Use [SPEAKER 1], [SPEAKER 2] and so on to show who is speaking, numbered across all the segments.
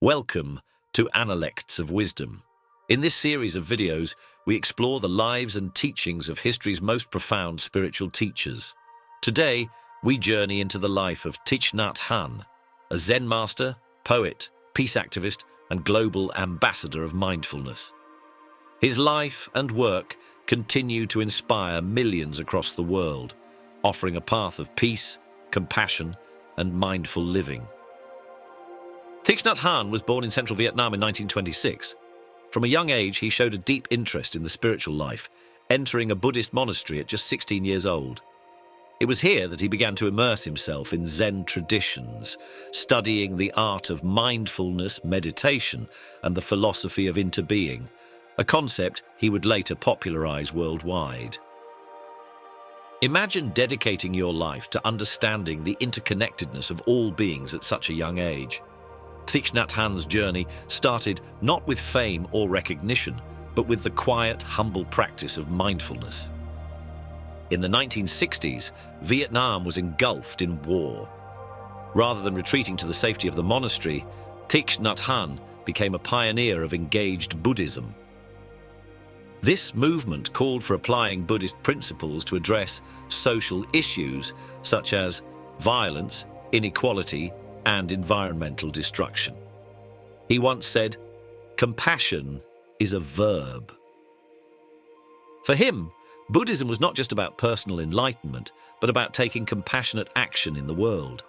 [SPEAKER 1] Welcome to Analects of Wisdom. In this series of videos, we explore the lives and teachings of history's most profound spiritual teachers. Today, we journey into the life of Thich Nhat Hanh, a Zen master, poet, peace activist, and global ambassador of mindfulness. His life and work continue to inspire millions across the world, offering a path of peace, compassion, and mindful living. Thich Nhat Hanh was born in central Vietnam in 1926. From a young age, he showed a deep interest in the spiritual life, entering a Buddhist monastery at just 16 years old. It was here that he began to immerse himself in Zen traditions, studying the art of mindfulness, meditation, and the philosophy of interbeing, a concept he would later popularize worldwide. Imagine dedicating your life to understanding the interconnectedness of all beings at such a young age. Thich Nhat Hanh's journey started not with fame or recognition, but with the quiet, humble practice of mindfulness. In the 1960s, Vietnam was engulfed in war. Rather than retreating to the safety of the monastery, Thich Nhat Hanh became a pioneer of Engaged Buddhism. This movement called for applying Buddhist principles to address social issues such as violence, inequality, and environmental destruction. He once said, "Compassion is a verb." For him, Buddhism was not just about personal enlightenment, but about taking compassionate action in the world.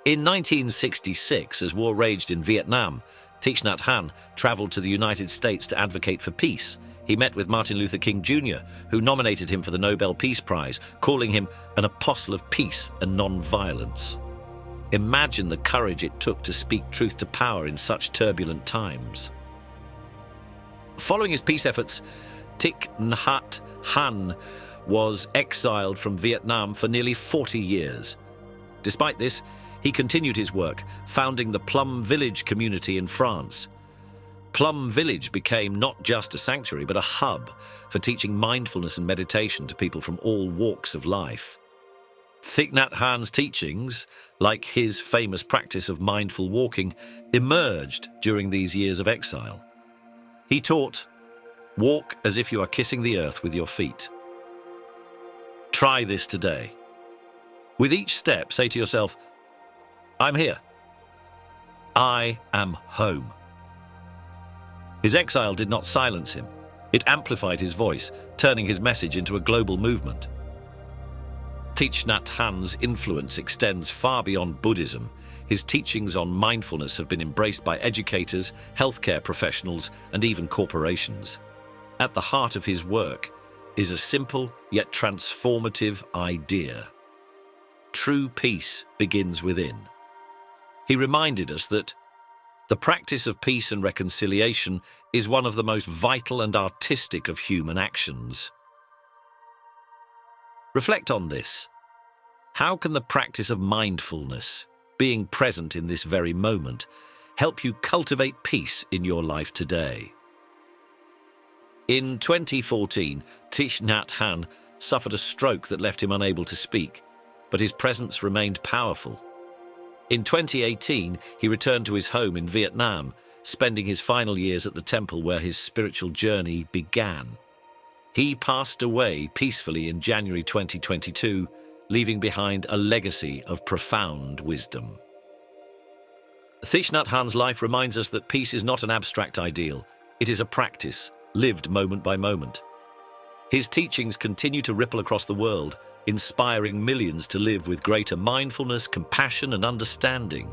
[SPEAKER 1] In 1966, as war raged in Vietnam, Thich Nhat Hanh traveled to the United States to advocate for peace. He met with Martin Luther King Jr., who nominated him for the Nobel Peace Prize, calling him an apostle of peace and non-violence. Imagine the courage it took to speak truth to power in such turbulent times. Following his peace efforts, Thich Nhat Hanh was exiled from Vietnam for nearly 40 years. Despite this, he continued his work, founding the Plum Village community in France. Plum Village became not just a sanctuary, but a hub for teaching mindfulness and meditation to people from all walks of life. Thich Nhat Hanh's teachings, like his famous practice of mindful walking, emerged during these years of exile. He taught, "Walk as if you are kissing the earth with your feet." Try this today. With each step, say to yourself, "I'm here. I am home." His exile did not silence him. It amplified his voice, turning his message into a global movement. Thich Nhat Hanh's influence extends far beyond Buddhism. His teachings on mindfulness have been embraced by educators, healthcare professionals, and even corporations. At the heart of his work is a simple yet transformative idea. True peace begins within. He reminded us that the practice of peace and reconciliation is one of the most vital and artistic of human actions. Reflect on this. How can the practice of mindfulness, being present in this very moment, help you cultivate peace in your life today? In 2014, Thich Nhat Hanh suffered a stroke that left him unable to speak, but his presence remained powerful. In 2018, he returned to his home in Vietnam, spending his final years at the temple where his spiritual journey began. He passed away peacefully in January 2022, leaving behind a legacy of profound wisdom. Thich Nhat Hanh's life reminds us that peace is not an abstract ideal. It is a practice, lived moment by moment. His teachings continue to ripple across the world, inspiring millions to live with greater mindfulness, compassion, and understanding.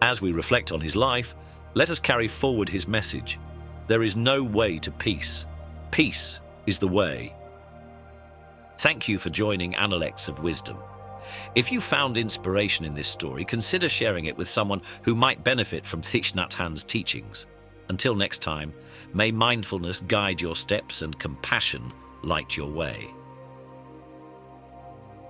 [SPEAKER 1] As we reflect on his life, let us carry forward his message. There is no way to peace. Peace is the way. Thank you for joining Analects of Wisdom. If you found inspiration in this story, consider sharing it with someone who might benefit from Thich Nhat Hanh's teachings. Until next time, may mindfulness guide your steps and compassion light your way.